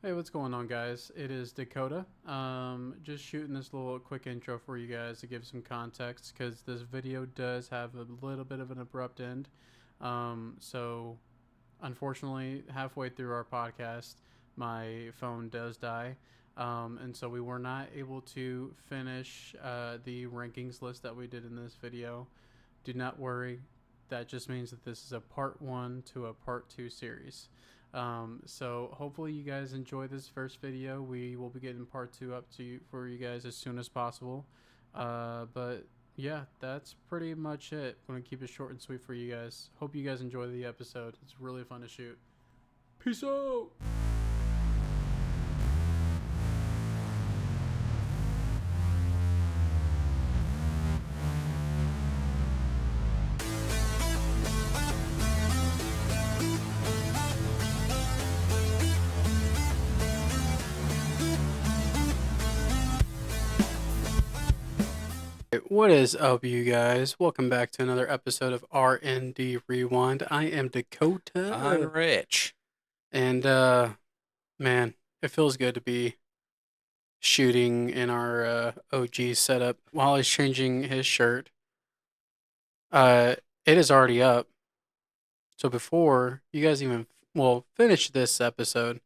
Hey, what's going on, guys? It is Dakota. Just shooting this little quick intro for you guys to give some context because this video does have a little bit of an abrupt end. So, unfortunately, halfway through our podcast, my phone does die. And so we were not able to finish the rankings list that we did in this video. Do not worry. That just means that this is a part one to a part two series. So hopefully you guys enjoy this first video. We will be getting part two up to you for you guys as soon as possible. But yeah, that's pretty much it. I'm gonna keep it short and sweet for you guys. Hope you guys enjoy the episode. It's really fun to shoot. Peace out. What is up, you guys? Welcome back to another episode of R&D Rewind. I am Dakota. I'm Rich. And man, it feels good to be shooting in our OG setup while he's changing his shirt. Uh, it is already up. So before you guys even finish this episode,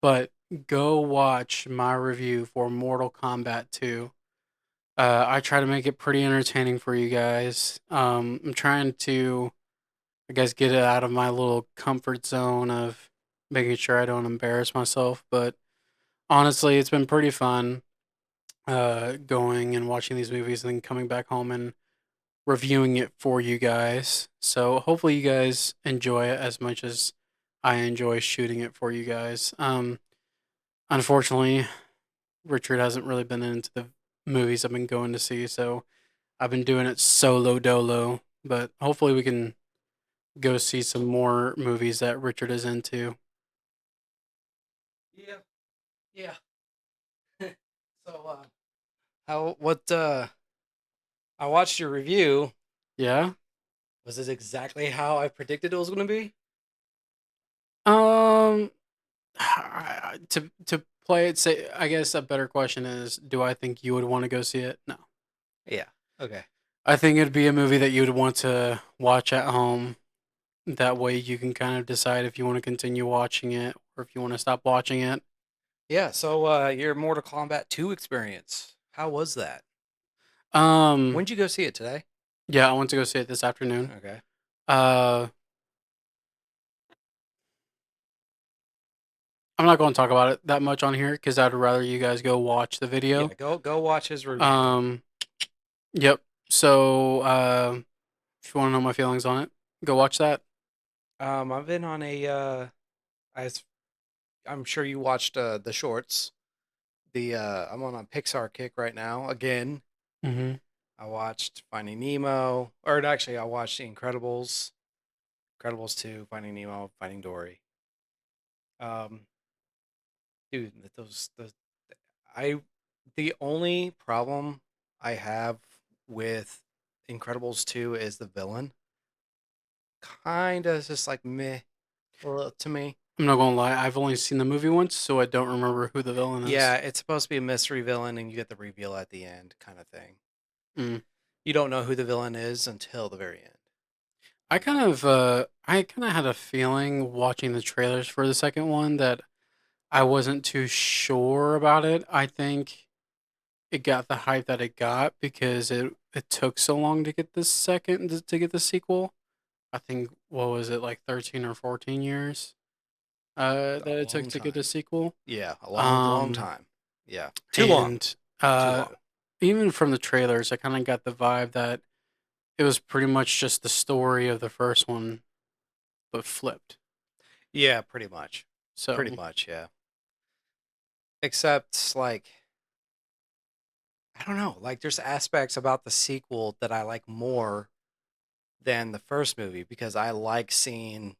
but go watch my review for Mortal Kombat 2. I try to make it pretty entertaining for you guys. I'm trying to, I guess, get it out of my little comfort zone of making sure I don't embarrass myself. But honestly, it's been pretty fun going and watching these movies and then coming back home and reviewing it for you guys. So hopefully you guys enjoy it as much as I enjoy shooting it for you guys. Unfortunately, Richard hasn't really been into the movies I've been going to see, so I've been doing it solo dolo. But hopefully we can go see some more movies that Richard is into. Yeah, yeah. So, how what I watched your review. Yeah. Was it exactly how I predicted it was going to be? Um. To play it, say I guess a better question is, do I think you would want to go see it? No. Yeah. Okay. I think it'd be a movie that you would want to watch at home. That way you can kind of decide if you want to continue watching it or if you want to stop watching it. Yeah, so your Mortal Kombat 2 experience. How was that? Um When'd you go see it today? yeah, I went to go see it this afternoon. Okay. Uh I'm not going to talk about it that much on here cuz I'd rather you guys go watch the Yeah, video. go watch his review. Um yep. So if you want to know my feelings on it, go watch that. I've been on as I'm sure you watched the shorts. I'm on a Pixar kick right now again. Mhm. I watched Finding Nemo, or actually, I watched The Incredibles, Incredibles 2, Finding Nemo, Finding Dory. Um, dude, I, the only problem I have with Incredibles 2 is the villain. Kind of just like meh to me. I'm not going to lie. I've only seen the movie once, so I don't remember who the villain Yeah, is. it's supposed to be a mystery villain, and you get the reveal at the end, kind of thing. Mm. You don't know who the villain is until the very end. I kind of had a feeling watching the trailers for the second one that I wasn't too sure about it. I think it got the hype that it got because it took so long to get the to get the sequel. I think what was it, like 13 or 14 years A that it took long to get a time. sequel. Yeah, a long Um time. Yeah, too long. and Too uh long. even from the trailers I kind of got the vibe that it was pretty much just the story of the first one but flipped. Yeah, pretty much. Pretty So, much, yeah. Except like I don't know, like there's aspects about the sequel that I like more than the first movie because I like seeing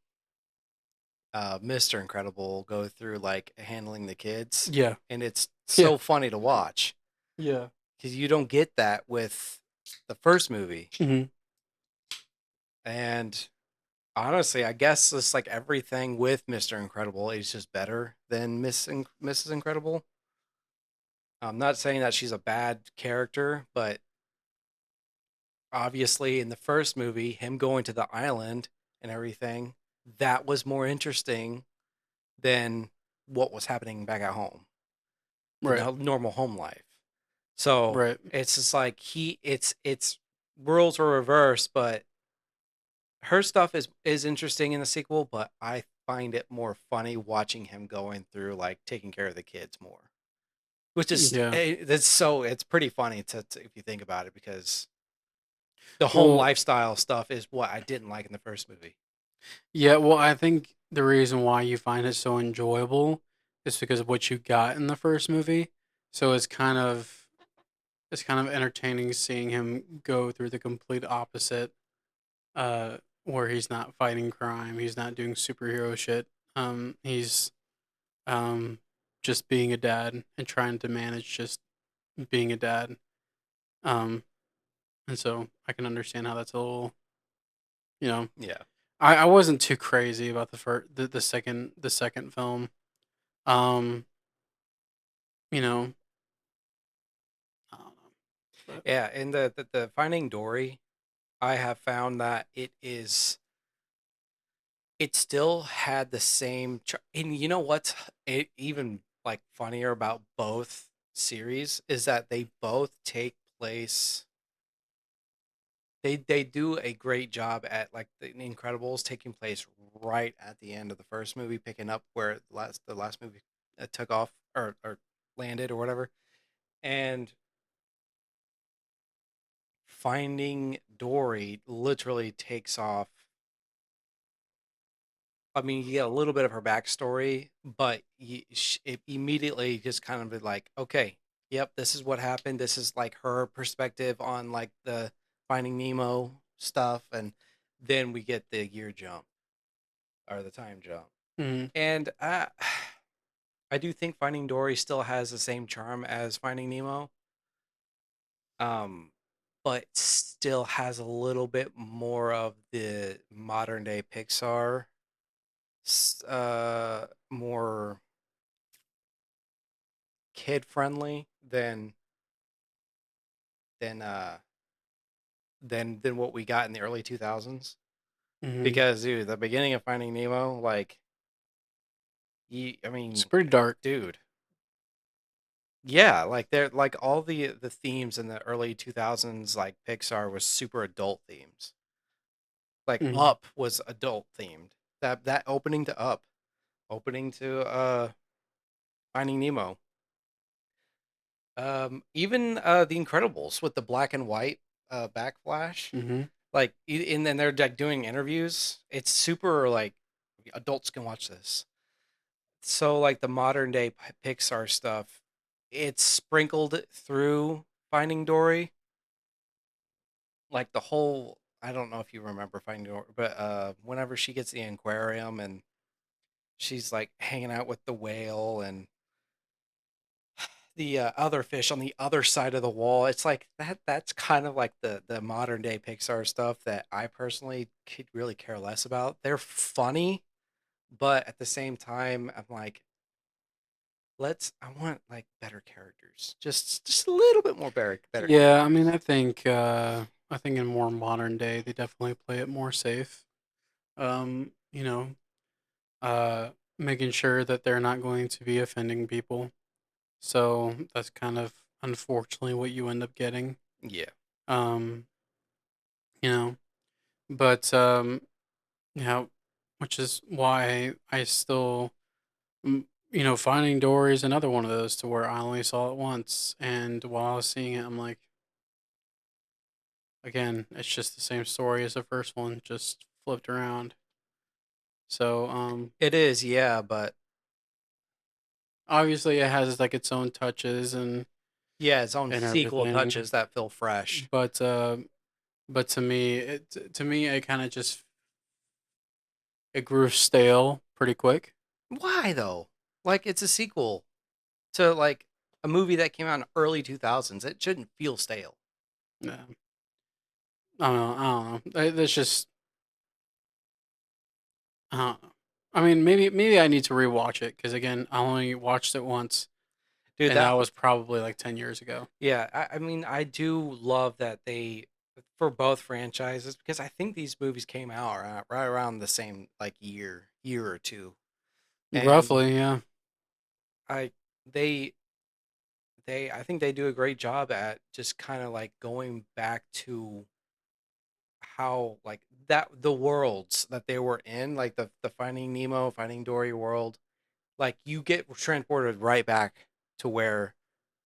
Mr. Incredible go through like handling the kids, yeah. and it's Yeah. so funny to watch Yeah. because you don't get that with the first movie. Mhm. And Honestly, I guess it's like everything with Mr. Incredible is just better than Mrs. Incredible. I'm not saying that she's a bad character, but obviously in the first movie, him going to the island and everything, that was more interesting than what was happening back at home, the Right. normal home life. So Right. it's just like it's roles are reversed, but her stuff is interesting in the sequel, but I find it more funny watching him going through like taking care of the kids more, which is Yeah. it's pretty funny to if you think about it because the home Well, lifestyle stuff is what I didn't like in the first movie. yeah, well, I think the reason why you find it so enjoyable is because of what you got in the first movie. So it's kind of entertaining seeing him go through the complete opposite, where he's not fighting crime, he's not doing superhero shit. He's um just being a dad and trying to manage just being a dad. Um and so I can understand how that's a little, you know, Yeah. I wasn't too crazy about the second film. Um, you know, I don't know, but Yeah, and the Finding Dory, I have found that it still had the same and you know what's even like funnier about both series is that they both take place they do a great job at like the Incredibles taking place right at the end of the first movie, picking up where the last movie took off or landed or whatever. And Finding Dory literally takes off. I mean, you get a little bit of her backstory, but it immediately just kind of be like, okay, yep, this is what happened. This is like her perspective on like the Finding Nemo stuff, and then we get the year jump or the time jump. mhm, And I do think Finding Dory still has the same charm as Finding Nemo, um, but still has a little bit more of the modern day Pixar, more kid friendly than than what we got in the early 2000s. mhm. Because dude, the beginning of Finding Nemo, like I It's mean, pretty dark. dude, yeah, like they're like all the themes in the early 2000s, like Pixar was super adult themes. Like Mhm, Up was adult themed. That opening to Up, opening to Finding Nemo, even The Incredibles with the black and white backflash. mhm, Like, and then they're like doing interviews. It's super like adults can watch this. So like the modern day Pixar stuff, it's sprinkled through Finding Dory. Like the whole, I don't know if you remember Finding Dory, but whenever she gets the aquarium and she's like hanging out with the whale and the other fish on the other side of the wall, it's like that's kind of like the modern day Pixar stuff that I personally could really care less about. They're funny, but at the same time, I'm like, I want like better characters, just a little bit more better yeah, I mean, characters. I think in more modern day, they definitely play it more safe. You know, uh, making sure that they're not going to be offending people. So that's kind of unfortunately what you end up getting. Yeah, Um, you know, but which is why I still, Finding Dory is another one of those to where I only saw it once, and while I was seeing it, I'm like, again, it's just the same story as the first one, just flipped around. So, it is. Yeah, but obviously it has like its own touches yeah, its own and sequel everything, touches that feel fresh. but to me it kind of just it grew stale pretty quick. Why though? Like it's a sequel to like a movie that came out in early 2000s. It shouldn't feel stale. Yeah, I don't know. I don't know. That's just Uh, I mean, maybe I need to rewatch it because again, I only watched it once, Dude, and that that was probably like 10 years ago. yeah, I mean, I do love that they for both franchises because I think these movies came out right around the same like year or two, and Roughly, yeah. I they I think they do a great job at just kind of like going back to how like that the worlds that they were in, like the Finding Nemo, Finding Dory world, like you get transported right back to where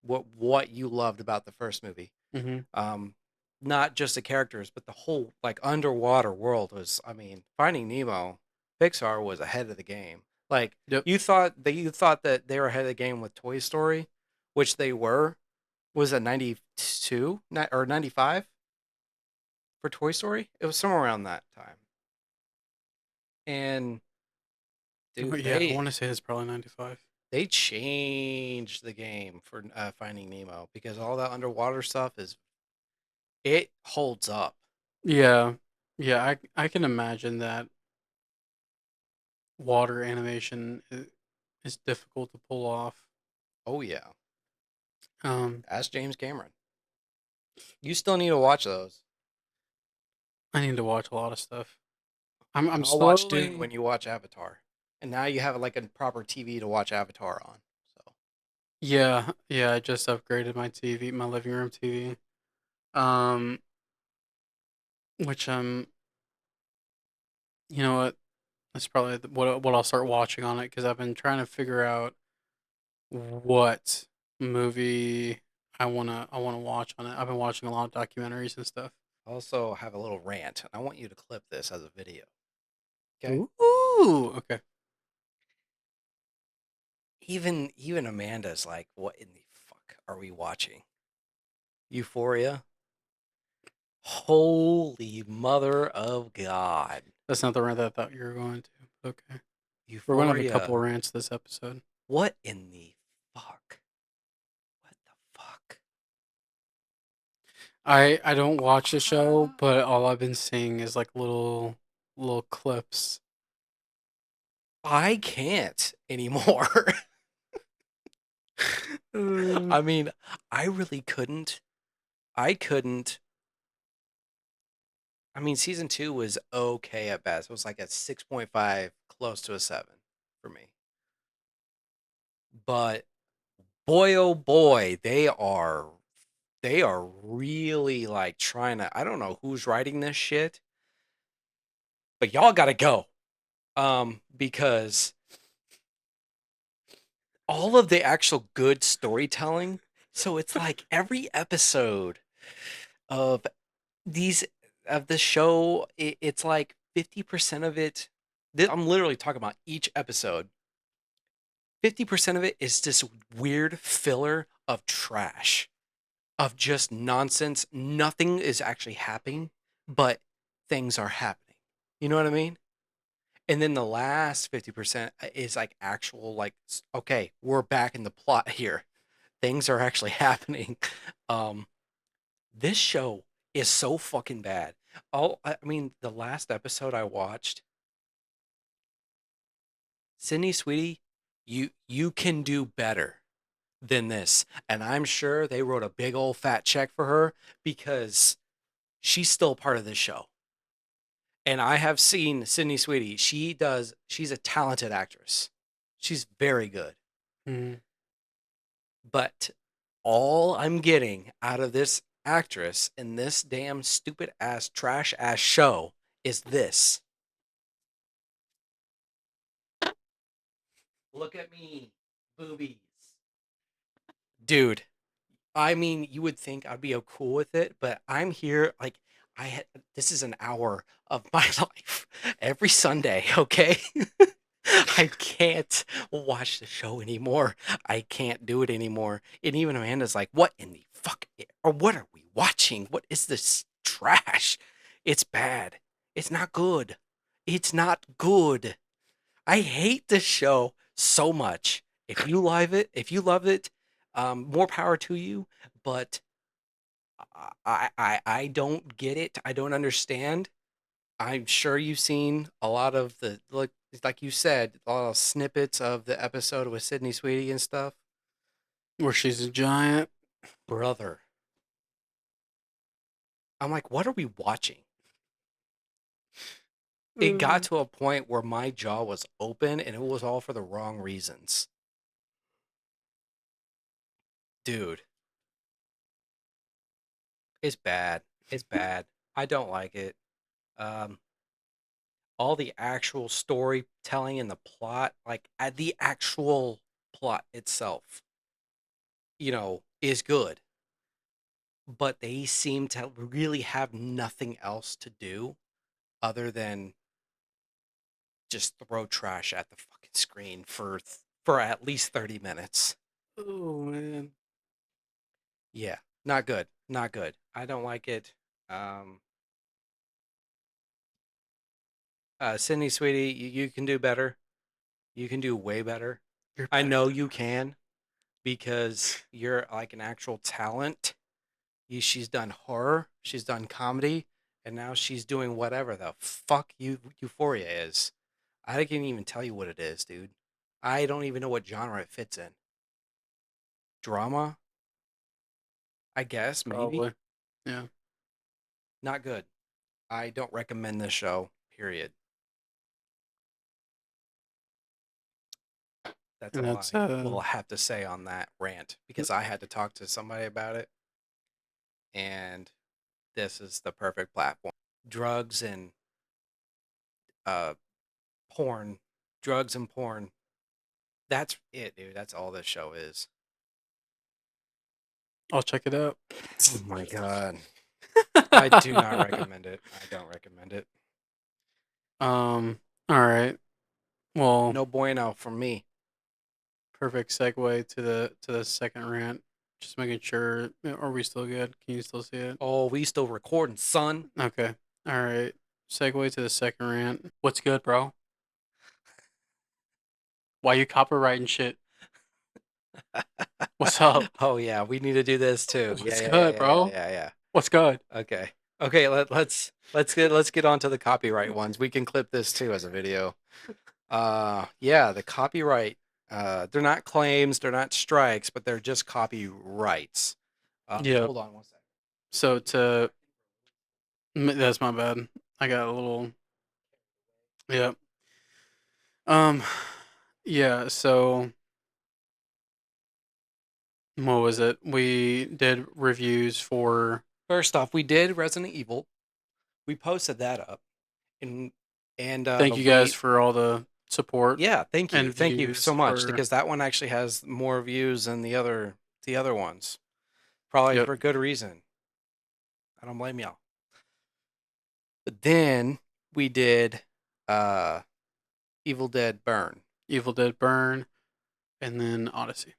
what you loved about the first movie. Hmm. Um, not just the characters, but the whole like underwater world was. I mean, Finding Nemo, Pixar was ahead of the game. Like Yep. you thought that they were ahead of the game with Toy Story, which they were. Was it 92 or 95 for Toy Story? It was somewhere around that time. And Oh, dude, yeah, I want to say it's probably 95. they changed the game for Finding Nemo because all that underwater stuff is it holds up. Yeah, yeah, I can imagine that water animation is difficult to pull off. Oh yeah, Um, ask James Cameron. You still need to watch those. I need to watch a lot of stuff. I'm I'll watch Dune slowly. when you watch Avatar, and now you have like a proper TV to watch Avatar on. So Yeah, yeah, I just upgraded my TV, my living room TV. Um, which you know what? That's probably what I'll start watching on it because I've been trying to figure out what movie I wanna watch on it. I've been watching a lot of documentaries and stuff. I also have a little rant, and I want you to clip this as a video. Okay? Ooh, okay. Even Amanda's like, "What in the fuck are we watching? Euphoria? Holy mother of God! That's not the rant that I thought you were going to. Okay. We're gonna have a couple Euphoria! of rants this episode. What in the fuck? What the fuck? I don't watch the show, Ah, but all I've been seeing is like little clips. I can't anymore." Uh, I mean, I really couldn't. I couldn't. I mean, season two was okay at best. It was like a 6.5, close to a 7 for me. But boy, oh boy, they are really like trying to. I don't know who's writing this shit, but y'all got to go. Because all of the actual good storytelling. So it's like every episode of these of the show, it's like 50% of it. I'm literally talking about each episode. 50% of it is this weird filler of trash, of just nonsense. Nothing is actually happening, but things are happening. You know what I mean? And then the last 50% is like actual, like, okay, we're back in the plot here. Things are actually happening. Um, this show is so fucking bad. Oh, I mean, the last episode I watched, Sydney Sweetie, you can do better than this. And I'm sure they wrote a big old fat check for her because she's still part of this show. And I have seen Sydney Sweetie. She's a talented actress. She's very good. mm, But all I'm getting out of this actress in this damn stupid ass trash ass show is this. Look at me, boobies. Dude, I mean, you would think I'd be cool with it, but I'm here like I had this is an hour of my life every Sunday, okay? I can't watch the show anymore. I can't do it anymore. And even Amanda's like, "What in the fuck or what are we watching? What is this trash? It's bad. It's not good. It's not good." I hate this show so much. If you love it, more power to you. But I don't get it. I don't understand. I'm sure you've seen a lot of the like It's like you said, all snippets of the episode with Sydney Sweetie and stuff. Where she's a giant. Brother, I'm like, what are we watching? It got Mm. to a point where my jaw was open and it was all for the wrong reasons. Dude, it's bad. It's bad. I don't like it. Um, all the actual storytelling and the plot, like the actual plot itself, is good. But they seem to really have nothing else to do other than just throw trash at the fucking screen for at least 30 minutes. Oh man. Yeah, not good. Not good. I don't like it. Um, Sydney, sweetie, you can do better. You can do way better. You're I better know than you can because you're like an actual talent. She's done horror, she's done comedy, and now she's doing whatever the fuck Euphoria is. I can't even tell you what it is, dude. I don't even know what genre it fits in. Drama, I guess, maybe. probably. Yeah. Not good. I don't recommend this show, period. That's And all that's I will have to say on that rant because I had to talk to somebody about it, and this is the perfect platform. Drugs and uh, porn, drugs and porn. That's it, dude. That's all this show is. I'll check it out. Oh my god. I do not recommend it. I don't recommend it. um all right. Well, No bueno for me. perfect segue to the second rant. Just making sure, are we still good? Can you still see it? Oh, we still recording, son. Okay. All right. Segue to the second rant. What's good, bro? Why you copywriting shit? What's up? Oh yeah, we need to do this too. Yeah, What's yeah, yeah, good, yeah, yeah, bro? yeah, yeah. What's good? Okay. Okay, let's get on to the copyright ones. We can clip this too as a video. Yeah, the copyright they're not claims, they're not strikes, but they're just copyrights. Yep. Hold on one second. So that's my bad. I got a little. Yep. Um. Yeah. So what was it? We did reviews for. First off, we did Resident Evil. We posted that up. And Thank you guys we for all the support yeah, thank you. and Thank you views so much for. because that one actually has more views than the other ones. Probably Yep. for good reason. I don't blame y'all. But then we did uh Evil Dead Burn. Evil Dead Burn, and then Odyssey.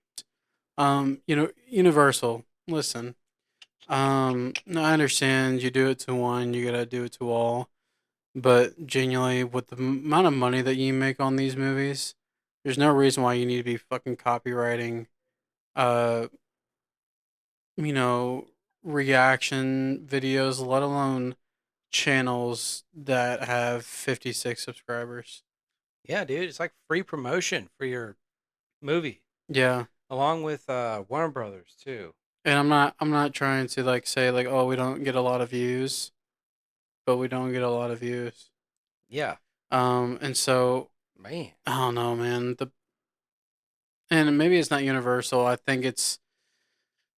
Universal. Listen. No, I understand you do it to one, you gotta do it to all. But genuinely, with the amount of money that you make on these movies, there's no reason why you need to be fucking copywriting, uh, you know, reaction videos, let alone channels that have 56 subscribers. Yeah, dude, it's like free promotion for your movie Yeah. along with Warner Brothers too. And I'm not trying to like say like, oh, we don't get a lot of views, but we don't get a lot of views. Yeah, And so man. I don't know, man. And maybe it's not universal. I think it's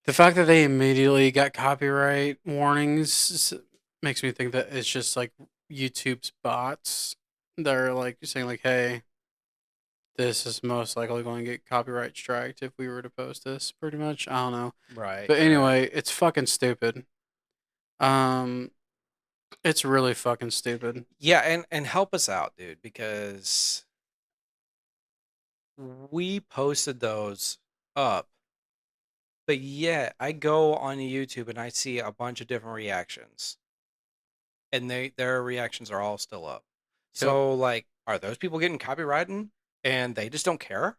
the fact that they immediately got copyright warnings makes me think that it's just like YouTube's bots that are like saying like, "Hey, this is most likely going to get copyright striked if we were to post this." Pretty much, I don't know. Right, But right. anyway, it's fucking stupid. Um, it's really fucking stupid. Yeah, and help us out, dude, because we posted those up. But yet, I go on YouTube and I see a bunch of different reactions, and their reactions are all still up. Yep. So, like, are those people getting copyrighted and they just don't care?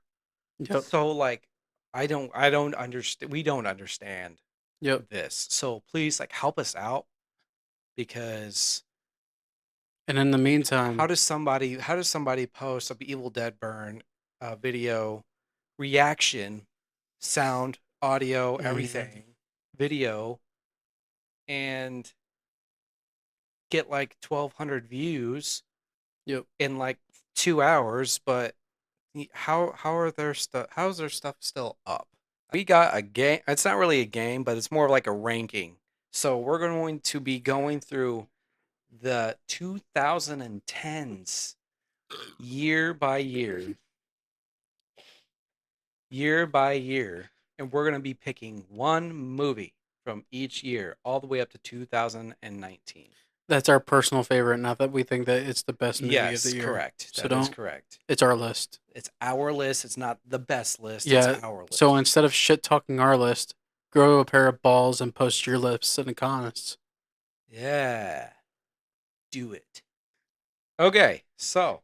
Yep. So, like, I don't understand. We don't understand Yep. this. So please, like, help us out because And in the How meantime, does somebody post a Evil Dead burn video reaction, sound, audio, mhm, everything, video, and get like 1,200 views yep, in like 2 hours? But how are their stuff? How's their stuff still up? We got a game. It's not really a game, but it's more of like a ranking. So we're going to be going through the 2010s year by year by year, and we're going to be picking one movie from each year all the way up to 2019. that's our personal favorite. Not that we think that it's the best movie of the Yes, year. correct. So That is don't. correct. It's our list. It's our list. It's not the best list. It's Yeah. our So list. instead of shit talking our list, grow a pair of balls and post your lists in the comments. Yeah, do it. Okay, so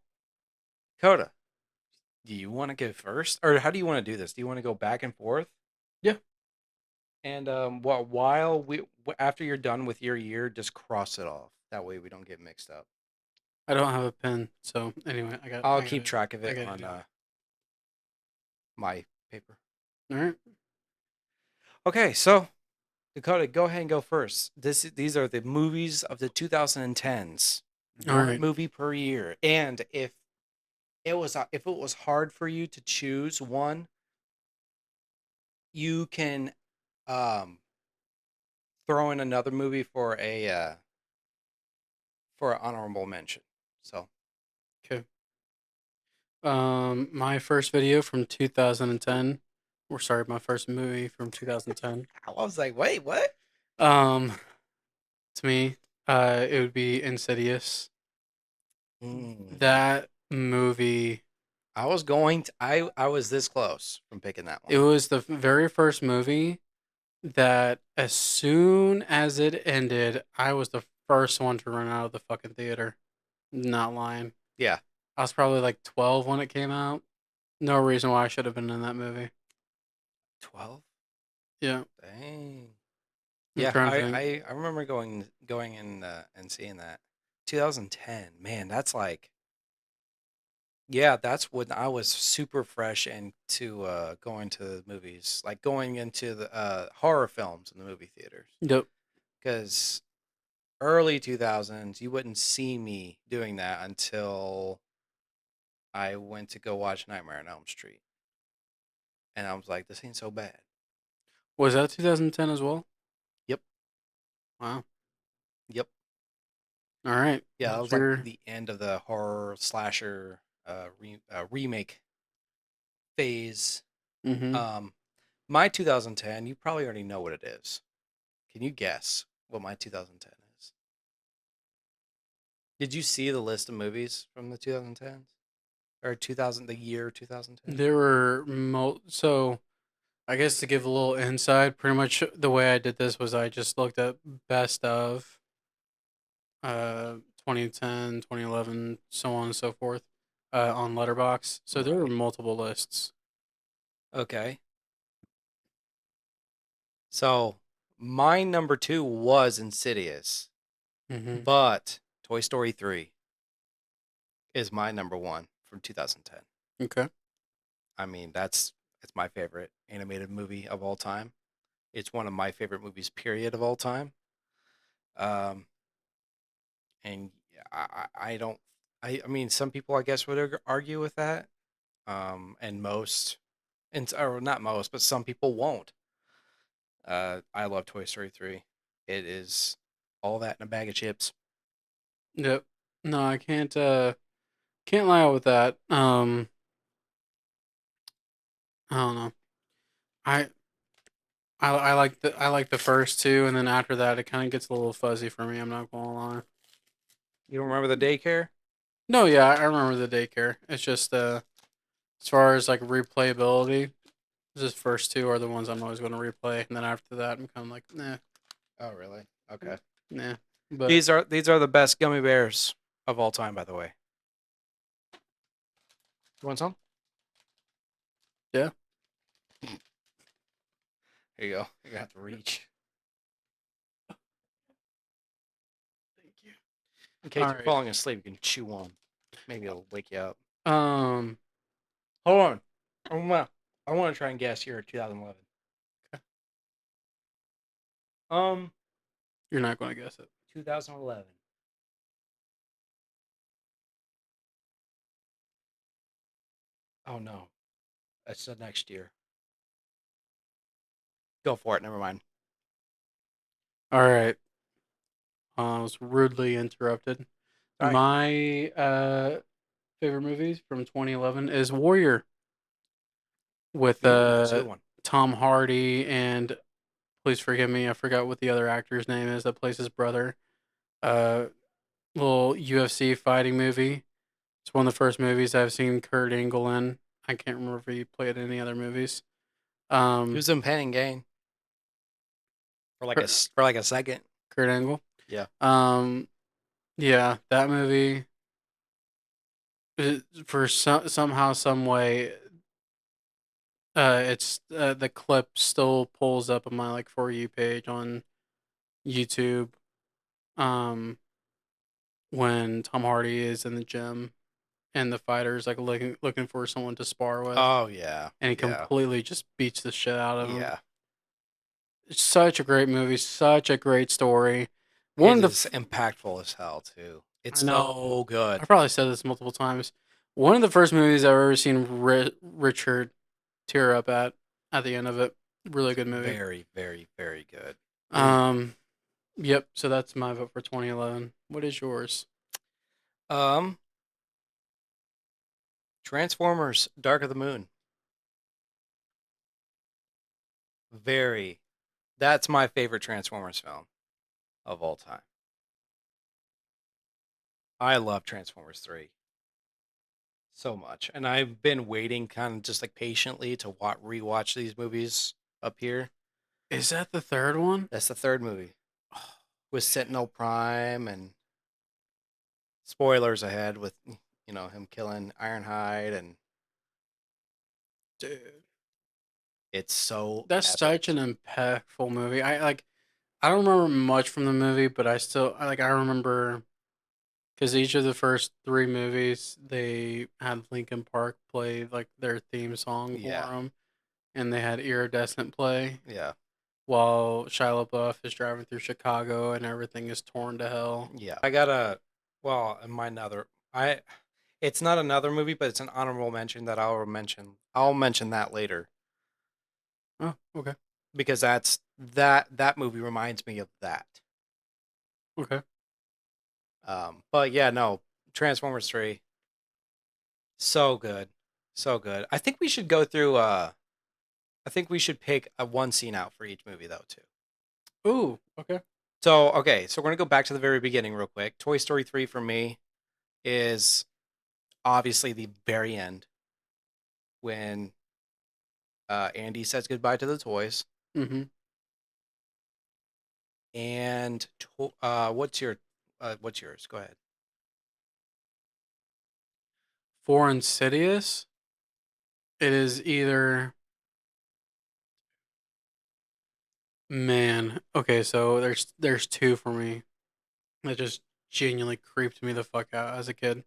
Coda, do you want to go first, or how do you want to do this? Do you want to go back and forth? Yeah, And what while we after you're done with your year, just cross it off. That way we don't get mixed up. I don't have a pen, so anyway, I'll I keep gotta, track of I it gotta on do it. my paper. All right, Okay, so Dakota, go ahead and go first. These are the movies of the 2010s. all One right. movie per year. And if it was hard for you to choose one, you can um throw in another movie for an honorable mention. So Okay. My first video from 2010, or sorry, my first movie from 2010. I was like, wait, what? Um, to me, it would be Insidious. Mm. That movie, I was this close from picking that it one. was the very first movie that as soon as it ended, I was the first one to run out of the fucking theater. Not lying. Yeah. I was probably like 12 when it came out. No reason why I should have been in that movie. 12? Yeah, Dang. I'm Yeah, trying to I, think. I, I remember going in and seeing that. 2010. Man, that's like yeah, that's when I was super fresh into going to the movies, like going into the horror films in the movie theaters. Yep. Because early 2000s, you wouldn't see me doing that until I went to go watch Nightmare on Elm Street. And I was like, this ain't so bad. Was that 2010 as well? Yep. Wow. Yep. All right. Yeah, that What's was like your. the end of the horror slasher remake phase. Mm-hmm. Um, my 2010, you probably already know what it is. Can you guess what my 2010 is? Did you see the list of movies from the 2010s or 2000, the year 2010? There were. So, I guess to give a little insight, pretty much the way I did this was I just looked at best of 2010, 2011, so on and so forth on Letterbox. So there were Right. multiple lists. Okay. So my number two was Insidious, Mm-hmm. but Toy Story 3 is my number one from 2010. Okay. I mean, it's my favorite animated movie of all time. It's one of my favorite movies, period, of all time. Um, and I don't, I mean, some people I guess would argue with that. And most, and or not most, but some people won't. I love Toy Story 3. It is all that in a bag of chips. Yep. No, I can't lie with that. I don't know. I I like the first two, and then after that, it kind of gets a little fuzzy for me. I'm not gonna lie. You don't remember the daycare? No, yeah, I remember the daycare. It's just as far as like replayability, just first two are the ones I'm always gonna replay, and then after that, I'm kind of like, nah, Oh, really? Okay. nah. But These are the best gummy bears of all time, by the way. You want some? yeah, Here you go. You're gonna have to reach. thank you. In All case you're right. falling asleep, you can chew one. Maybe it'll wake you up. Um, Hold on. I want to try and guess year 2011. Um, you're not going to guess it. 2011. Oh no, that's the next year. Go for it. Never mind. All right. I was rudely interrupted. Sorry. My favorite movies from 2011 is Warrior with Ooh, that's a good one. Tom Hardy and please forgive me, I forgot what the other actor's name is that plays his brother. Uh, little UFC fighting movie. It's one of the first movies I've seen Kurt Angle in. I can't remember if he played any other movies. Um, Who's in Pain and Gain Kurt, for like a second? Kurt Angle. Yeah. Um, yeah, that movie. For somehow, some way, it's the clip still pulls up on my like for you page on YouTube. Um, when Tom Hardy is in the gym and the fighter's like looking for someone to spar with, Oh yeah. and he Yeah. completely just beats the shit out of him. Yeah. It's such a great movie, such a great story. One It of the is impactful as hell too. It's I know so good. I probably said this multiple times. One of the first movies I've ever seen Richard tear up at the end of it. Really It's good movie. very, very, very good. Ooh. Um, yep. So that's my vote for 2011. What is yours? Um, Transformers: Dark of the Moon. Very. That's my favorite Transformers film of all time. I love Transformers 3 so much. And I've been waiting kind of just like patiently to rewatch these movies up here. Is that the third one? That's the third movie with Sentinel Prime and spoilers ahead with him killing Ironhide and Dude, it's so that's such epic. an impactful movie. I like. I don't remember much from the movie, but I remember because each of the first three movies they had Linkin Park play like their theme song for Yeah. them, and they had Iridescent play Yeah. while Shia LaBeouf is driving through Chicago and everything is torn to hell. Yeah. I got a well, in my another I it's not another movie, but it's an honorable mention that I'll mention. I'll mention that later Oh, okay, because that movie reminds me of that. okay. But yeah, no, Transformers 3 so good. So good. I think we should go through I think we should pick a one scene out for each movie though too. Ooh, okay. So, okay, so we're going to go back to the very beginning real quick. Toy Story 3 for me is obviously the very end when Andy says goodbye to the toys. Mm-hmm. And what's yours? Go ahead. For Insidious, it is either man. Okay, so there's two for me that just genuinely creeped me the fuck out as a kid.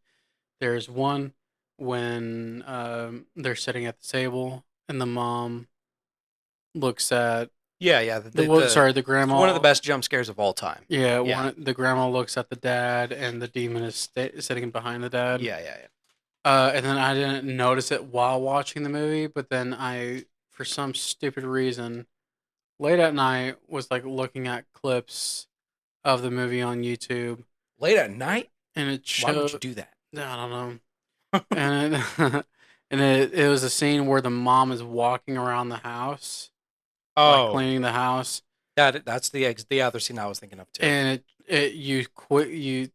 There's one when they're sitting at the table and the mom looks at Yeah, yeah. the It's one of the grandma. best jump scares of all time. Yeah, Yeah, the grandma looks at the dad and the demon is sitting behind the dad. yeah, yeah, yeah. And then I didn't notice it while watching the movie, but then I, for some stupid reason, late at night was like looking at clips of the movie on YouTube, Late at night? and it Why would you showed do that? I don't know, and it, it was a scene where the mom is walking around the house, like Oh, cleaning the house, that's the other scene I was thinking of too. and it you quit you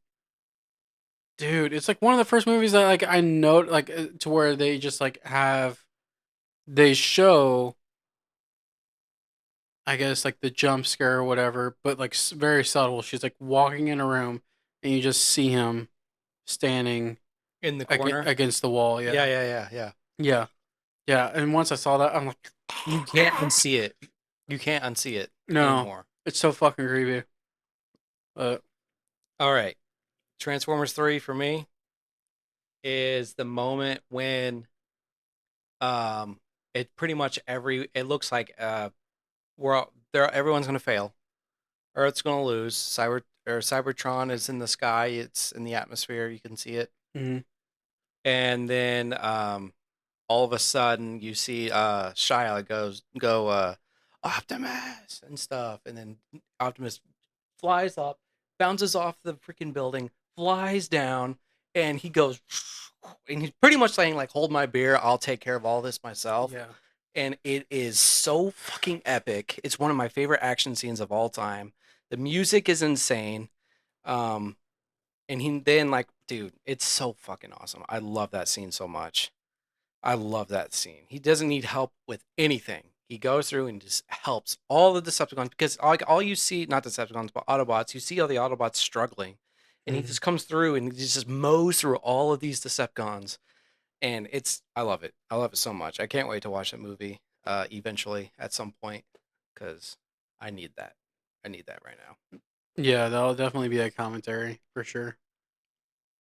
dude, it's like one of the first movies that like I know like to where they just like have they show I guess like the jump scare or whatever, but like very subtle. She's like walking in a room and you just see him standing In the corner? against the wall. Yeah, Yeah, yeah, yeah, yeah. yeah, yeah. And once I saw that, I'm like, You can't unsee it. You can't unsee it no, anymore. it's so fucking creepy. But All right. Transformers 3 for me is the moment when um it pretty much it looks like everyone's gonna fail. Earth's gonna lose. Cybertron is in the sky, it's in the atmosphere, you can see it. Hmm. And then all of a sudden you see Shia go Optimus and stuff, and then Optimus flies up, bounces off the freaking building, flies down, and he goes and he's pretty much saying like, hold my beer, I'll take care of all this myself. Yeah. And it is so fucking epic. It's one of my favorite action scenes of all time. The music is insane. Um and he then like, dude, it's so fucking awesome. I love that scene so much. I love that scene. He doesn't need help with anything. He goes through and just helps all the Decepticons because all you see, not Decepticons, but Autobots, you see all the Autobots struggling. And he Hmm. just comes through and he just mows through all of these Decepticons. And I love it. I love it so much. I can't wait to watch that movie eventually at some point because I need that. I need that right now. Yeah, that'll definitely be a commentary for sure.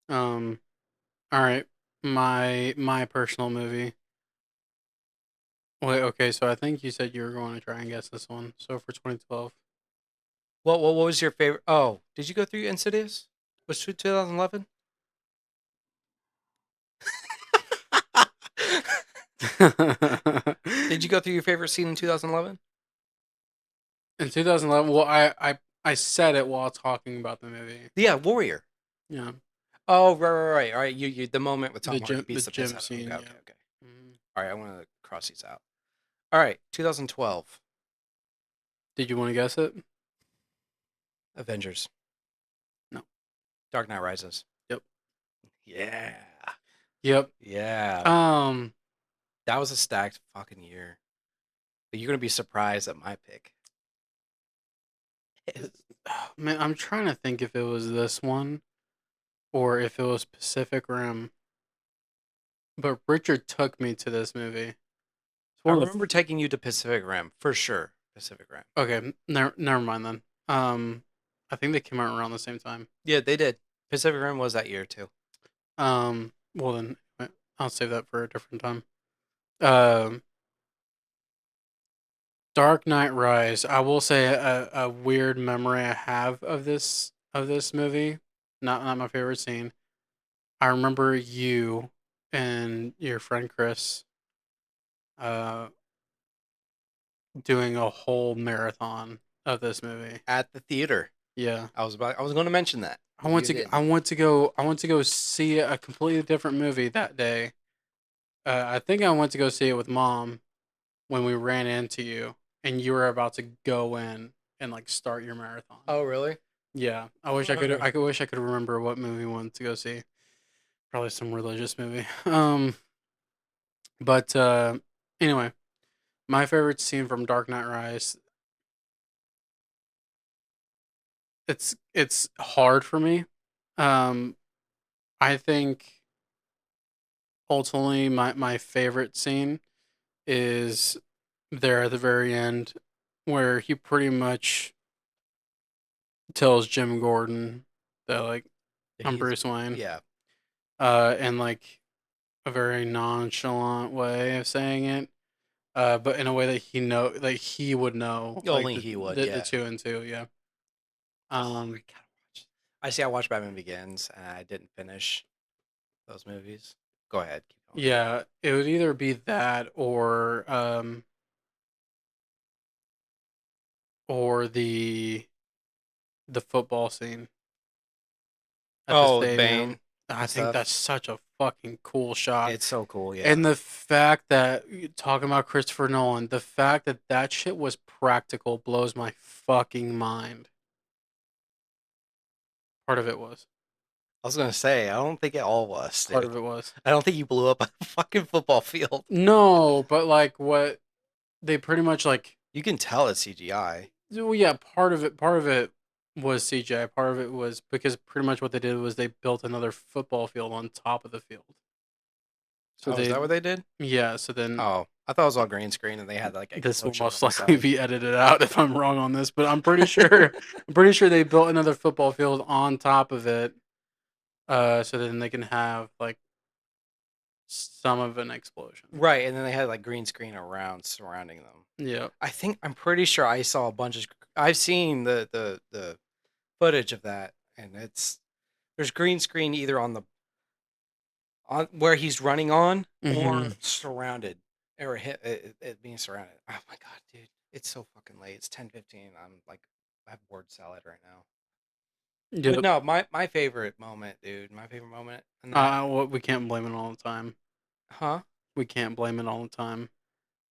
Um, all right, my personal movie. Wait, okay, so I think you said you were going to try and guess this one. So for 2012, What was your favorite? Oh, did you go through Insidious? Was it 2011? Did you go through your favorite scene in 2011? in 2011, well, I said it while talking about the movie. Yeah, Warrior. Yeah, Oh, right. All right, you the moment with Tom Hardy the beats the piss gym out of him. Okay, scene. okay, Yeah. okay. Mhm. All right, I want to cross these out. All right, 2012, Did you want to guess it? Avengers, No. Dark Knight Rises. Yep. Yeah, Yep. yeah. Um, That was a stacked fucking year. But you're gonna be surprised at my pick. man, I'm trying to think if it was this one or if it was Pacific Rim. But Richard took me to this movie. It's I one of remember taking you to Pacific Rim for sure. Pacific Rim. the. Okay, never mind then. I think they came out around the same time. Yeah, they did. Pacific Rim was that year too. Well then, I'll save that for a different time. Um, Dark Knight Rise. I will say a weird memory I have of this movie. Not my favorite scene. I remember you and your friend Chris uh doing a whole marathon of this movie. At the theater. Yeah. I was going to mention that, but you didn't. I went to go see a completely different movie that day. I think I went to go see it with mom when we ran into you and you were about to go in and like start your marathon. Oh, really? Yeah, wish I could remember what movie we wanted to go see. Probably some religious movie. But anyway, my favorite scene from Dark Knight Rise. It's hard for me. Um, I think ultimately my favorite scene is there at the very end where he pretty much tells Jim Gordon that like I'm He's Bruce Wayne, yeah. in like a very nonchalant way of saying it, but in a way that he would know like Only he would. the Yeah. two and two, yeah. Oh, I Um, gotta watch. I see. I watched Batman Begins, and I didn't finish those movies. Go ahead. Keep going. yeah, it would either be that or the football scene at the Oh, stadium. Bane I and think stuff. that's such a fucking cool shot. It's so cool. Yeah. And the fact that talking about Christopher Nolan, the fact that that shit was practical blows my fucking mind. Part of it was. I was gonna say. I don't think it all was, Part dude. of it was. I don't think you blew up a fucking football field. No, but like what they pretty much like. You can tell it's CGI. Well, yeah, part of it was CGI. Part of it was because pretty much what they did was they built another football field on top of the field. So Oh, is that they, what they did? yeah. So then Oh, I thought it was all green screen, and they had like this will explosions on most the likely side. be edited out if I'm wrong on this, but I'm pretty sure I'm pretty sure they built another football field on top of it. So then they can have like some of an explosion. Right, and then they had like green screen around surrounding them. Yep. I'm pretty sure I saw a bunch of. I've seen the footage of that, and there's green screen either on where he's running on Mm-hmm. or surrounded or it being surrounded. Oh my god, dude, it's so fucking late. It's 10:15. I'm like, I have word salad right now. But Yep. no, my favorite moment, dude. My favorite moment in that, What we can't blame it all the time. huh? We can't blame it all the time.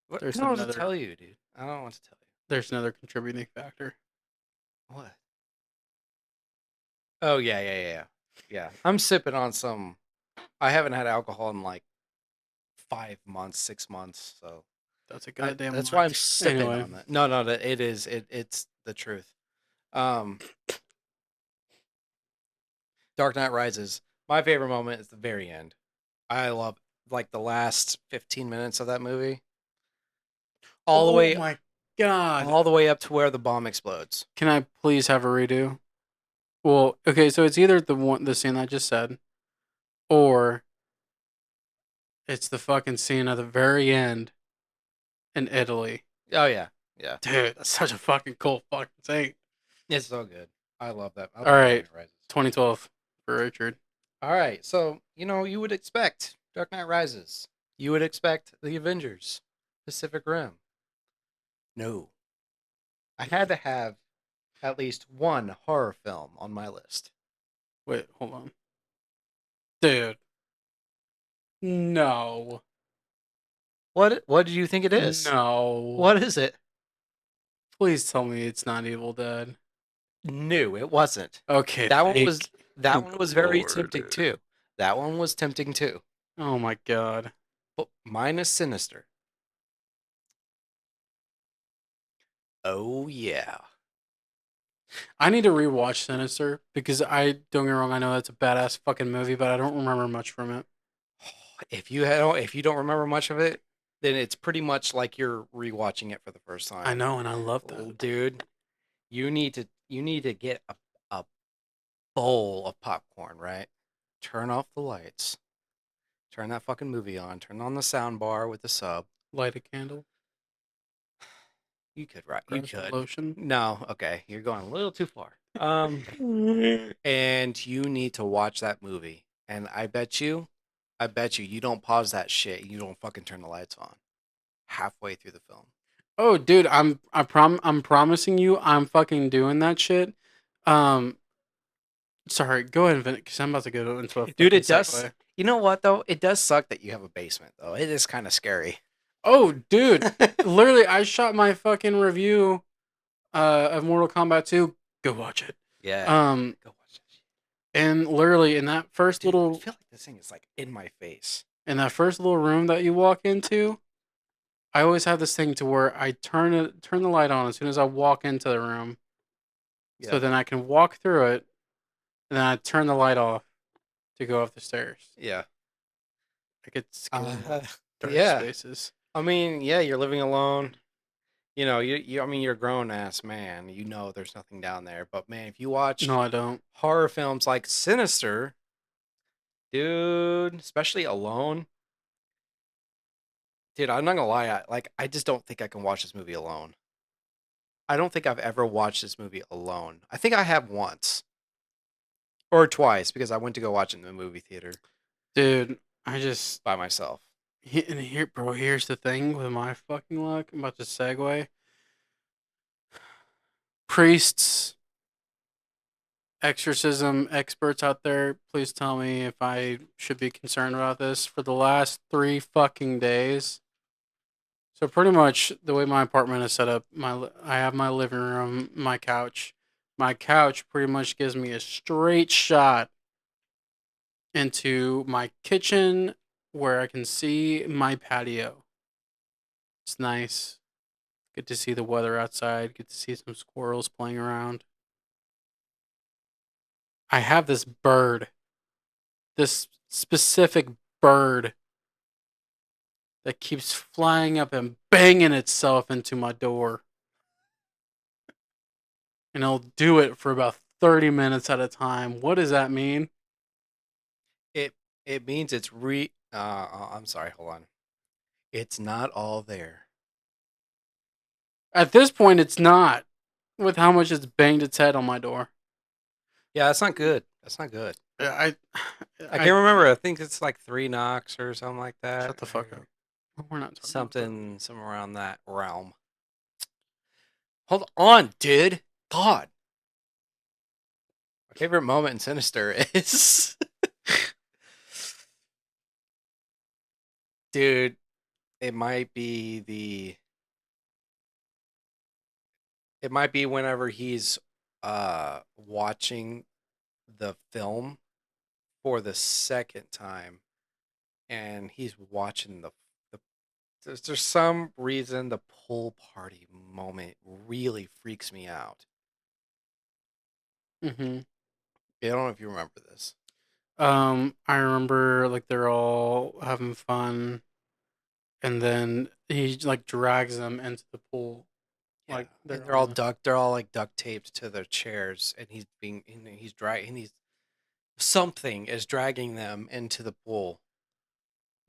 What? I There's don't know what to another tell you, dude. I don't know what to tell there's another contributing factor. you. What? Oh yeah, yeah, yeah, yeah. Yeah. I'm sipping on some. I haven't had alcohol in like 5 months, 6 months. So That's a goddamn that's why I'm lie. sipping Anyway, on that. No, no, that it is. It's the truth. Um, Dark Knight Rises. My favorite moment is the very end. I love like the last 15 minutes of that movie, all the oh way, my god. all the way up to where the bomb explodes. Can I please have a redo? Well, okay, so it's either the scene I just said, or it's the fucking scene at the very end in Italy. Oh yeah, yeah. Dude, that's such a fucking cool fucking scene. It's so good. I love that. I All love Dark right, Knight Rises. 2012 for Richard. All right, so you would expect Dark Knight Rises. You would expect the Avengers, Pacific Rim. No, I had to have at least one horror film on my list. Wait, hold on. Dude, no. What do you think it is? No. What is it? Please tell me it's not Evil Dead. No, it wasn't. Okay, That one was that thank one was very tempting Lord. too. That one was tempting too. Oh my god. But mine is Sinister. Oh yeah. I need to rewatch Sinister because I don't get me wrong, I know that's a badass fucking movie, but I don't remember much from it. If you don't remember much of it, then it's pretty much like you're rewatching it for the first I time. know, and I love that. Oh, dude, you need to get a bowl of popcorn, right? Turn off the lights. Turn that fucking movie on. Turn on the sound bar with the sub. Light a candle, You could, right? You grab some could. lotion. No, okay, you're going a little too far. And you need to watch that movie. And I bet you, you don't pause that shit. You don't fucking turn the lights on halfway through the film. Oh, dude, I'm promising you, I'm fucking doing that shit. Um, sorry, go ahead and finish because I'm about to go into a Dude, fucking it does. segue. You know what though? It does suck that you have a basement though. It is kind of scary. Oh, dude, literally, I shot my fucking review of Mortal Kombat 2. Go watch it. Yeah. Um, Go watch that shit. and literally Dude, I feel like this thing is like in my face. in that first little room that you walk into, I always have this thing to where I turn the light on as soon as I walk into the room, so Yeah. then I can walk through it, and then I turn the light off to go up the stairs. Yeah. I get scared of Uh, dark yeah. spaces. I mean, yeah, you're living alone. I mean, you're a grown ass man. You know there's nothing down there. But man, if you watch No, I don't. horror films like Sinister, dude, especially alone, dude, I'm not gonna lie. I just don't think I can watch this movie alone. I don't think I've ever watched this movie alone. I think I have once or twice because I went to go watch it in the movie theater Dude, I just by myself. and here, bro. Here's the thing with my fucking luck. I'm about to segue. Priests, exorcism experts out there, please tell me if I should be concerned about this. For the last 3 fucking days, so pretty much the way my apartment is set up, I have my living room, my couch. My couch pretty much gives me a straight shot into my kitchen where I can see my patio. It's nice. Good to see the weather outside. Good to see some squirrels playing around. I have this specific bird that keeps flying up and banging itself into my door. And it'll do it for about 30 minutes at a time. What does that mean? It means it's I'm sorry, hold on. It's not all there. At this point, it's not. With how much it's banged its head on my door. Yeah, that's not good. That's not good. I, I I can't remember. I think it's like 3 knocks or something like that, shut the fuck or up. We're not talking about that. something, somewhere around that realm. Hold on, dude. God, my favorite moment in Sinister is, dude. It might be the. It might be whenever he's watching the film for the second time, and he's watching the there's some reason the pool party moment really freaks me out. Hmm. I don't know if you remember this. I remember like they're all having fun, and then he like drags them into the pool, Yeah, like and they're on the. they're all like duct taped to their chairs, and he's dragging he's something is dragging them into the pool.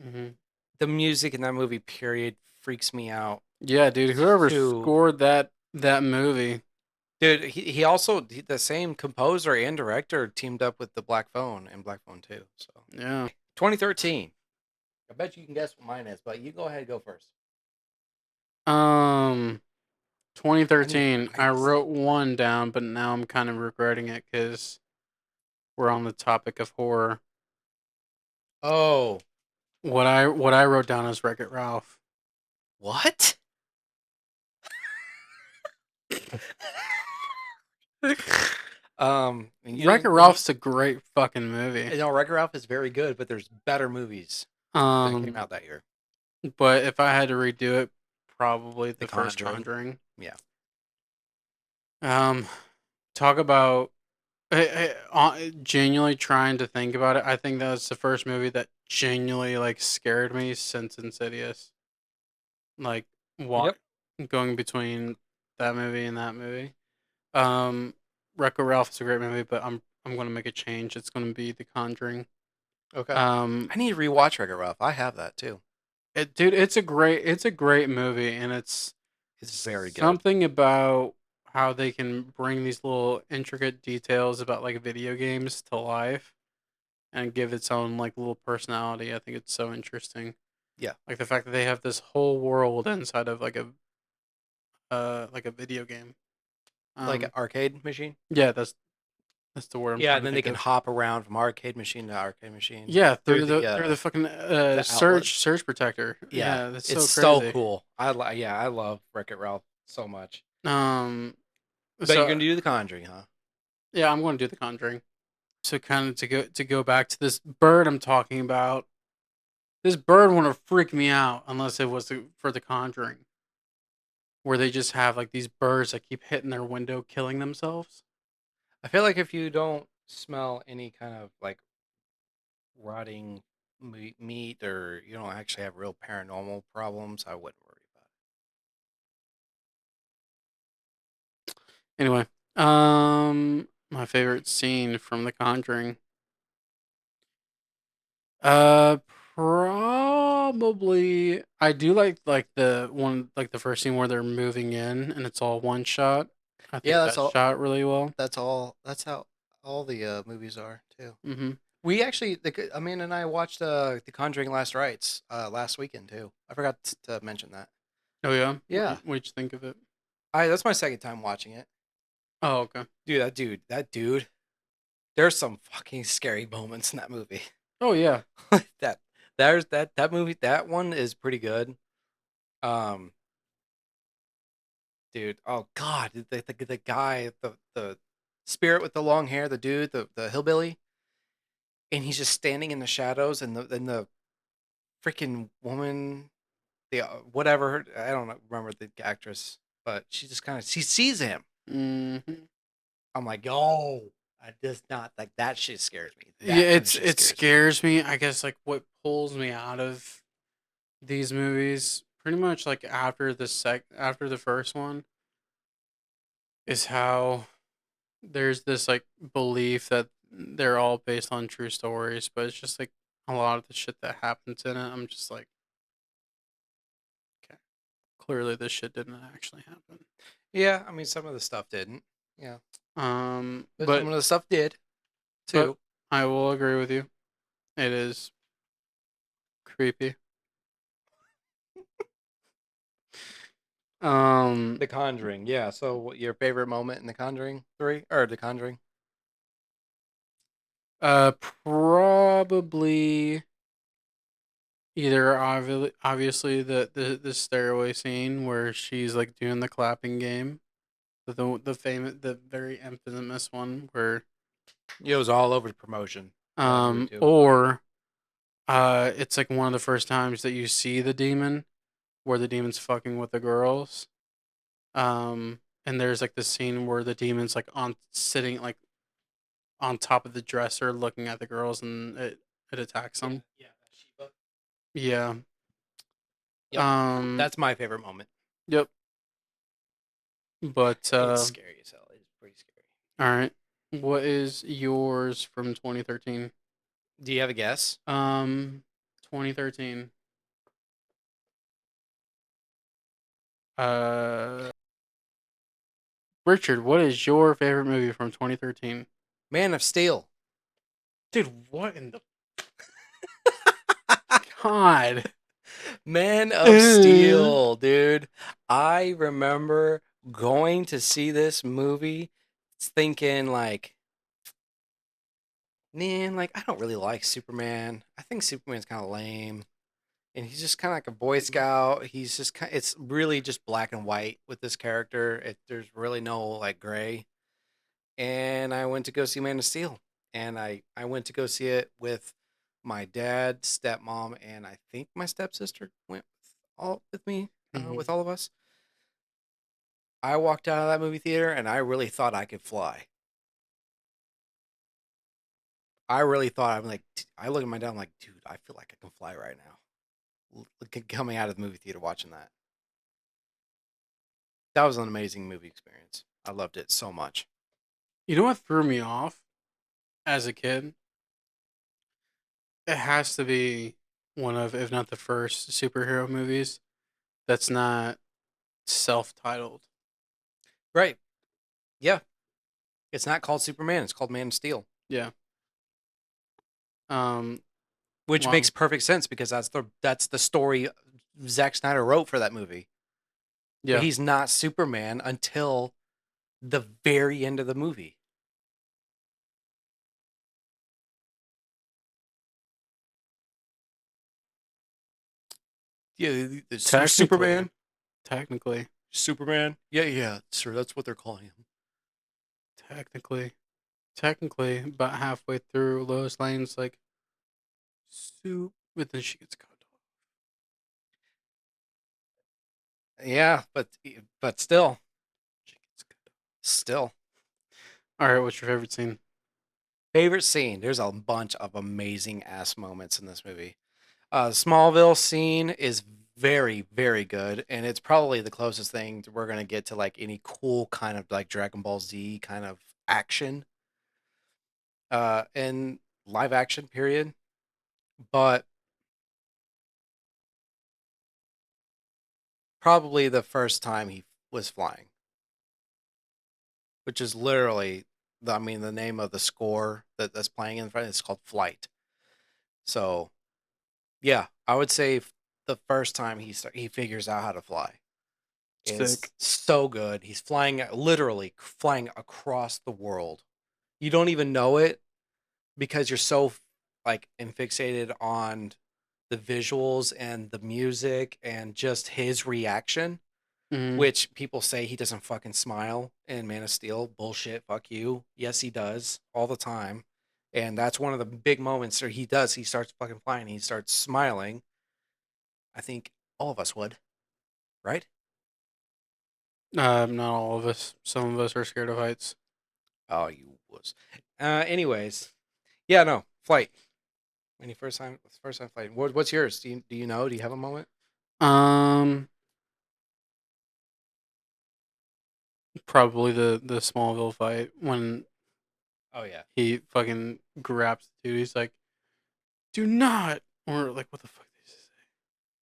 Hmm. The music in that movie period freaks me out Yeah, dude. Whoever too. scored that movie. Dude, the same composer and director teamed up with the Black Phone and Black Phone 2. So Yeah. 2013. I bet you can guess what mine is, but you go ahead and go first. Um, I need to 2013. I write this. wrote one down, but now I'm kind of regretting it because we're on the topic of horror. Oh, What I wrote down is Wreck It Ralph. what? Wreck It Ralph's a great fucking movie. you know, Wreck-It Ralph is very good, but there's better movies that came Um, out that year. but if I had to redo it, probably The the first Conjuring. Conjuring. Yeah. Um, talk about genuinely trying to think about it. I think that was the first movie that genuinely like scared me since Insidious. Like what Yep. going between that movie and that movie. Um, Wreck-It Ralph is a great movie, but I'm gonna make a change. It's gonna be The Conjuring. Okay. Um, I need to rewatch Wreck-It Ralph. I have that too. dude, it's a great movie, and it's It's very good. something about how they can bring these little intricate details about like video games to life and give its own like little personality. I think it's so interesting. Yeah. Like the fact that they have this whole world inside of like a video game. Like an Um, arcade machine. yeah, that's the word I'm Yeah, trying and to then they think can of. hop around from arcade machine to arcade machine Yeah, through through the fucking the surge outlets. surge protector. Yeah, Yeah, that's it's so so crazy. cool. Yeah, I love Wreck-It Ralph so much. Um, But you're so gonna do The Conjuring, huh? yeah, I'm going to do The Conjuring. So kind of to go back to this bird I'm talking about. This bird wouldn't freak me out unless it was for The Conjuring, where they just have like these birds that keep hitting their window, killing themselves. I feel like if you don't smell any kind of like rotting meat or you don't actually have real paranormal problems, I wouldn't worry about Anyway, my favorite scene from The Conjuring. Uh, Probably I do like the one like the first scene where they're moving in and it's all one shot. I it. Yeah, think that's shot really well. That's all. That's how all the movies are too. Mhm. We actually, Amanda and I watched The Conjuring Last Rites last weekend too. I forgot to mention that. Oh yeah. Yeah, What'd you think of it? I that's my second time watching it. Oh okay. That dude. There's some fucking scary moments in that movie. Oh yeah. that that movie. That one is pretty good. Um, dude. Oh God, the guy, the spirit with the long hair, the dude, the hillbilly, and he's just standing in the shadows, and the freaking woman, the whatever, I don't remember the actress, but she just kind of she sees him. Mhm. I'm like, oh, I just not like that shit scares me. Yeah, That kind of shit it scares me. scares me. I guess like what pulls me out of these movies pretty much like after the first one is how there's this like belief that they're all based on true stories, but it's just like a lot of the shit that happens in it, I'm just like, okay, clearly this shit didn't actually happen. Yeah, I mean, some of the stuff didn't. Yeah, but some But of the stuff did but too. I will agree with you. It is creepy. Um, The Conjuring. Yeah. So, your favorite moment in The Conjuring 3 or The Conjuring? probably either obviously the stairway scene where she's like doing the clapping game, the famous, the very infamous one where It was all over the promotion on YouTube. or it's like one of the first times that you see the demon where the demon's fucking with the girls. And there's like the scene where the demon's like on sitting like on top of the dresser looking at the girls and it attacks Yeah, them. yeah, that Shiva. Yeah. Yep, Um. that's my favorite moment. Yep. But It's scary as hell. It's pretty scary. all right. What is yours from 2013? Do you have a guess? 2013. Uh, Richard, what is your favorite movie from 2013? Man of Steel. Dude, what in the god? Man of Steel, dude. I remember going to see this movie thinking like, man, like I don't really like Superman. I think Superman's kind of lame. And he's just kind of like a Boy Scout. He's just kind it's really just black and white with this character. There's really no like gray. And I went to go see Man of Steel. And I went to go see it with my dad, stepmom, and I think my stepsister went all with me, Mhm. with all of us. I walked out of that movie theater and I really thought I could fly. I really thought I'm like, I look at my dad, I'm like, dude, I feel like I can fly right now. Coming out of the movie theater watching that, that was an amazing movie experience. I loved it so much. You know what threw me off as a kid? It has to be one of, if not the first, superhero movies that's not self-titled. Right? Yeah. It's not called Superman. It's called Man of Steel, Yeah. Um. which Wow. makes perfect sense because that's the story Zack Snyder wrote for that movie. But Yeah. he's not Superman until the very end of the movie. Yeah, Technically, Superman. technically, Superman. Yeah, yeah, sir. That's what they're calling him. technically, technically, about halfway through, Lois Lane's like soup, but then she gets cut off. Yeah, but still, She gets cut off. still. All right, what's your favorite scene? Favorite scene. There's a bunch of amazing ass moments in this movie. Smallville scene is very, very good, and it's probably the closest thing we're gonna get to like any cool kind of like Dragon Ball Z kind of action, in live action period. But probably the first time he was flying, which is literally I mean, the name of the score that's playing in front. It's called Flight. So yeah, I would say the first time he figures out how to fly. Is Sick. so good. He's flying, literally flying across the world. You don't even know it because you're so like fixated on the visuals and the music and just his reaction, Mm-hmm. which people say he doesn't fucking smile in Man of Steel. Bullshit. Fuck you. Yes, he does all the time. And that's one of the big moments where he does. He starts fucking flying. He starts smiling. I think all of us would, right? Not all of us. Some of us are scared of heights. Oh, you was. Anyways, yeah, no flight. Any first time flight. What's yours? Do you know? Do you have a moment? Um, probably the Smallville fight when Oh yeah, he fucking grabs the dude. He's like, do not, or like, what the fuck did he say?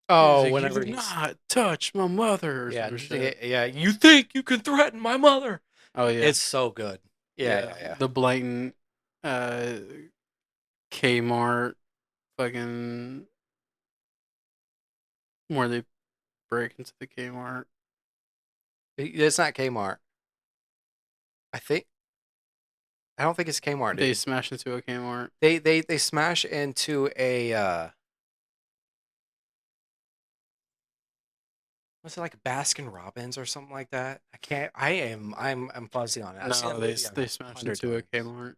He's Oh, like, you whenever do he's not touch my mother or yeah, some shit. yeah, you think you can threaten my mother? Oh yeah, It's so good. Yeah, yeah. yeah, yeah. The blatant uh Kmart fucking where they break into the Kmart. It's not Kmart. I think I don't think it's Kmart, They dude. smash into a Kmart. They smash into a was it like Baskin Robbins or something like that? I can't. I'm fuzzy on it. I've seen that No, movie they a smash hundred into a times. Kmart.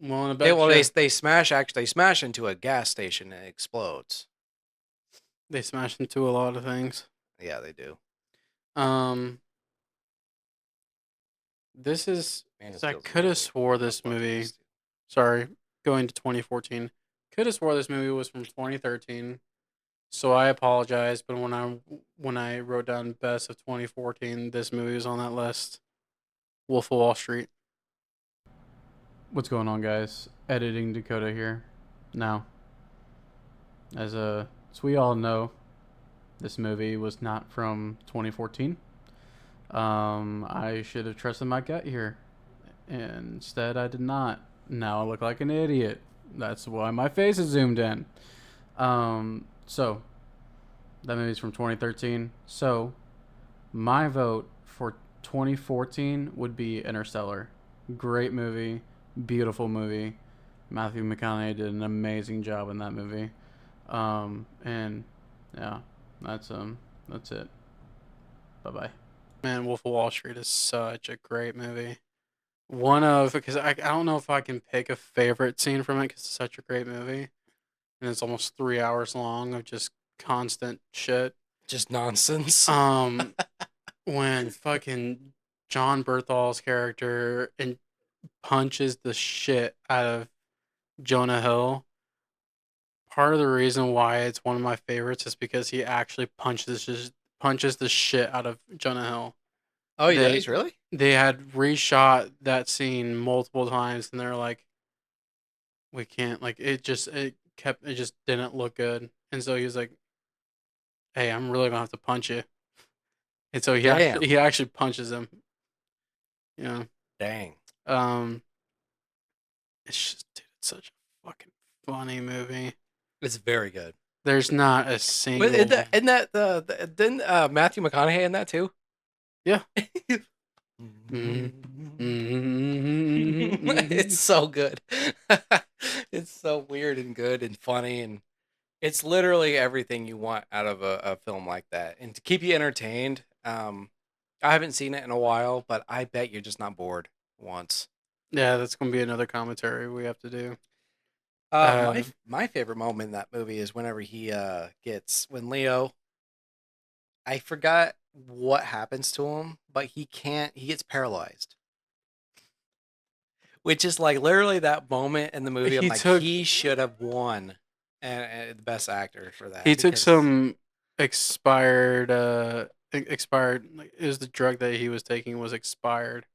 Well, I They bet well you they smash actually they smash into a gas station and it explodes. they smash into a lot of things. Yeah, they do. Um, this is Man, because this I feels could have amazing. swore I this love movie. these two. Sorry, going to 2014. Could have swore this movie was from 2013. So I apologize, but when I wrote down best of 2014, this movie was on that list. Wolf of Wall Street. What's going on, guys? Editing Dakota here. Now, as we all know, this movie was not from 2014. I should have trusted my gut here. Instead, I did not. Now I look like an idiot. That's why my face is zoomed in. So that movie's from 2013. So my vote for 2014 would be Interstellar. Great movie, beautiful movie. Matthew McConaughey did an amazing job in that movie. And yeah, that's it. Bye bye. Man, Wolf of Wall Street is such a great movie. One of because I don't know if I can pick a favorite scene from it because it's such a great movie and it's almost 3 hours long of just constant shit. Just nonsense. Um, when fucking John Berthal's character and punches the shit out of Jonah Hill. Part of the reason why it's one of my favorites is because he actually punches the shit out of Jonah Hill. Oh, he They does really? they had reshot that scene multiple times and they're like, we can't like it just didn't look good. And so he was like, hey, I'm really gonna have to punch you. And so Damn. he actually punches him. You know. Dang. Um it's just dude, it's such a fucking funny movie. It's very good. There's not a But single isn't that the didn't Matthew McConaughey in that too? yeah. Mhm. It's Mhm. so good. It's so weird and good and funny and it's literally everything you want out of a film like that. And to keep you entertained, I haven't seen it in a while, but I bet you're just not bored once. Yeah, that's gonna be another commentary we have to do. My Uh, my favorite moment in that movie is whenever gets when Leo. I forgot what happens to him, but he gets paralyzed. Which is like literally that moment in the movie. I'm he like, took he should have won and the best actor for that he took because some expired like it was the drug that he was taking was expired,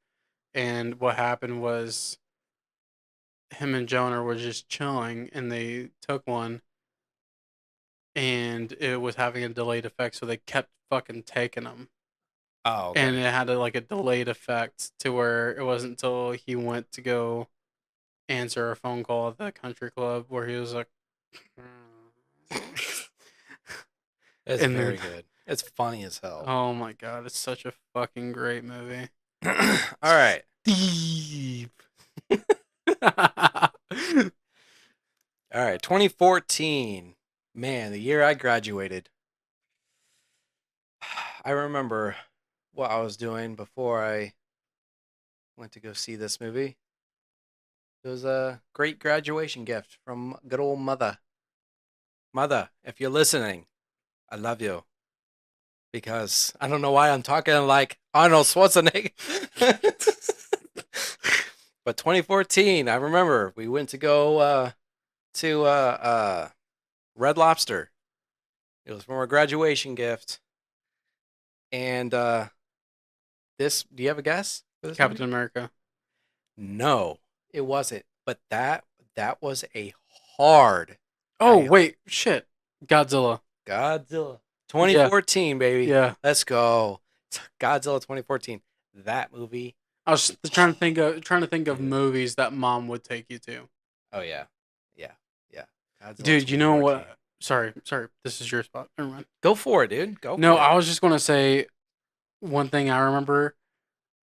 and what happened was him and Jonah were just chilling, and they took one, and it was having a delayed effect, so they kept fucking taking them. oh And okay it had like a delayed effect to where it wasn't until he went to go answer a phone call at the country club where he was like, it's and then, very good. It's funny as hell. oh my god, it's such a fucking great movie. All right, Steve. all right. 2014, man, the year I graduated. I remember what I was doing before I went to go see this movie. It was a great graduation gift from good old mother. Mother, if you're listening, I love you because I don't know why I'm talking like Arnold Schwarzenegger. But 2014, I remember we went to go to Red Lobster. It was from our graduation gift. And this, do you have a guess for this movie? Captain America. No, it wasn't. But that was a hard. Oh wait, shit. Godzilla. Godzilla Yeah, 2014, baby. yeah. Let's go. Godzilla 2014. That movie. I was trying to think of Dude. movies that mom would take you to. Oh yeah. Yeah. Yeah. Godzilla Dude, you know 2014. what? Sorry. This is your spot. Never mind. Go for it, dude. Go No, for it. I was just gonna say one thing I remember.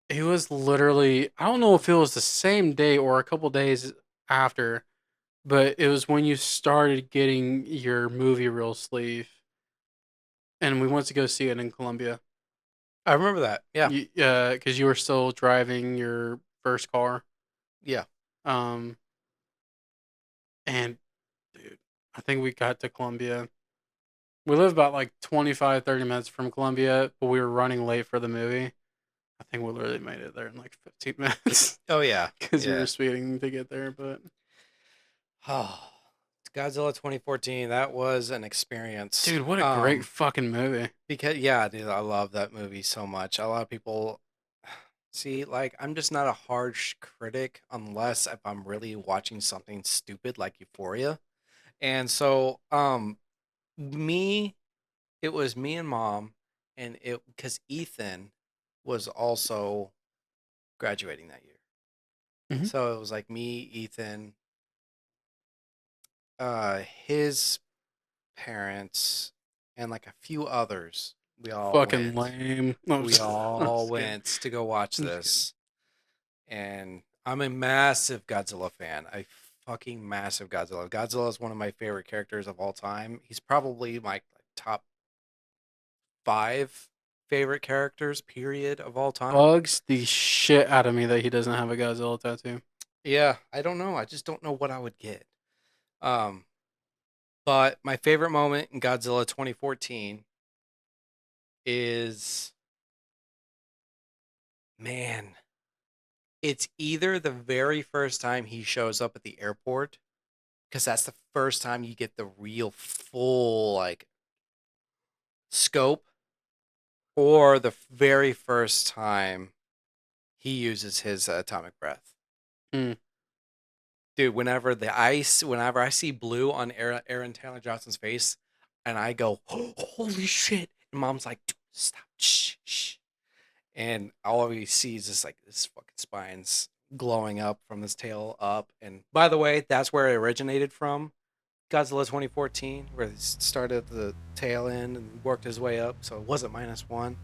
It was literally I don't know if it was the same day or a couple days after, but it was when you started getting your movie reel sleeve, and we went to go see it in Columbia. I remember that. Yeah. Because you were still driving your first car. Yeah. Um, and dude, I think we got to Columbia. We live about like 25, 30 minutes from Columbia, but we were running late for the movie. I think we literally made it there in like 15 minutes Oh yeah. because we were Yeah. speeding to get there. But Oh, Godzilla 2014. That was an experience. dude, what a great fucking movie. Because yeah, dude, I love that movie so much. A lot of people see, like, I'm just not a harsh critic unless if I'm really watching something stupid like Euphoria. And so, me, it was me and mom, and it because Ethan was also graduating that year. Hmm. So it was like me, Ethan, his parents, and like a few others. We all Fucking went. lame. No, We I'm all just kidding. went to go watch I'm just kidding. this. And I'm a massive Godzilla fan. I fucking massive Godzilla. Godzilla is one of my favorite characters of all time. He's probably my top 5 favorite characters, period, of all time. Bugs the shit out of me that he doesn't have a Godzilla tattoo. Yeah, I don't know. I just don't know what I would get. Um, but my favorite moment in Godzilla 2014 is, man, it's either the very first time he shows up at the airport, because that's the first time you get the real full like scope, or the very first time he uses his atomic breath. Hmm. Dude, whenever I see blue on Aaron Taylor Johnson's face, and I go, oh, holy shit. And mom's like, dude, stop. Shh, shh. And all he sees is like this fucking spine's glowing up from his tail up. And by the way, that's where it originated from. Godzilla 2014, where he started at the tail end and worked his way up. So it wasn't -1.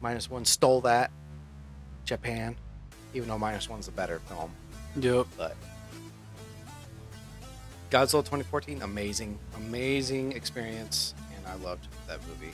-1 stole that. Japan, even though -1's a better film. Yep. But Godzilla 2014, amazing, amazing experience, and I loved that movie.